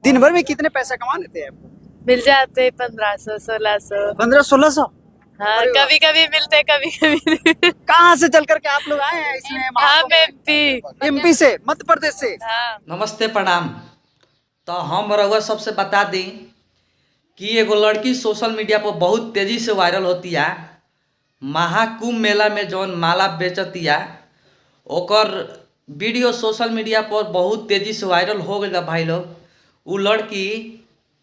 दिन भर में कितने पैसा कमा लेते हैं आप? मिल जाते 1500 1600। 1500-1600। हाँ अरे वाह। कभी कभी मिलते कभी कभी नहीं। कहाँ से चल करके आप लोग आए हैं इसमें हम एमपी। एमपी से, मध्य प्रदेश से? हाँ नमस्ते प्रणाम। तो हम रउआ सबसे बता दी कि एगो लड़की सोशल मीडिया पर बहुत तेजी से वायरल होतिया। महाकुंभ मेला में जौन माला बेचतिया ओकर वीडियो सोशल मीडिया पर बहुत तेजी से वायरल हो गई भाई लोग। उ लड़की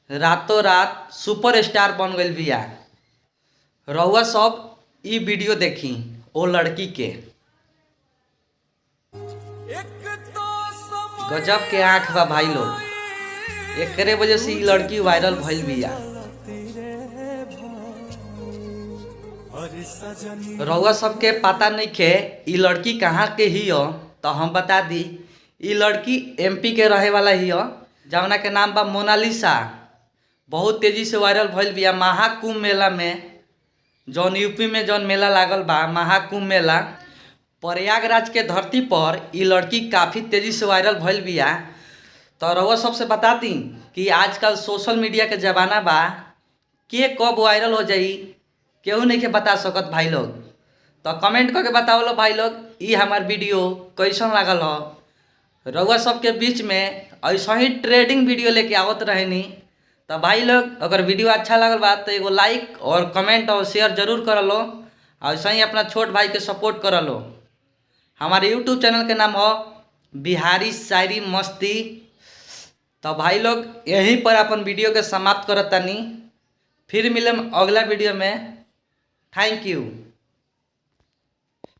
रातों रात सुपर स्टार बन गई बिया। रउआ सब ई वीडियो देखी ओ लड़की के। गजब के आँख बा भाई लोग, एकरे वजह से ई लड़की वायरल भइल बिया। रउआ सबके पता नहीं खे ई लड़की कहाँ के ही हो, तो हम बता दी ई लड़की एमपी के रहे वाला ही हो, जवना के नाम बा मोनालिसा। बहुत तेजी से वायरल भइल बिया महाकुंभ मेला में। जौन यूपी में जौन मेला लागल बा महाकुंभ मेला, प्रयागराज के धरती पर ई लड़की काफ़ी तेजी से वायरल भइल बिया। तो रउआ सबसे बताती कि आजकल सोशल मीडिया के ज़माना बा, के कब वायरल हो जाई केहू नहीं के बता सकत भाई लोग। तो कमेंट करके बताओ लो भाई लोग ई हमार वीडियो कैसन लागल हो। रउआ सबके बीच में ऐसा ही ट्रेडिंग वीडियो लेके आवत रहेनी। तो भाई लोग अगर वीडियो अच्छा लगल बा तो एगो लाइक और कमेंट और शेयर जरूर कर लो। ऐसा ही अपना छोट भाई के सपोर्ट कर लो। हमारे यूट्यूब चैनल के नाम हो बिहारी शायरी मस्ती। तो भाई लोग यहीं पर अपन वीडियो के समाप्त करत तानी। फिर मिलम अगला वीडियो में। Thank you.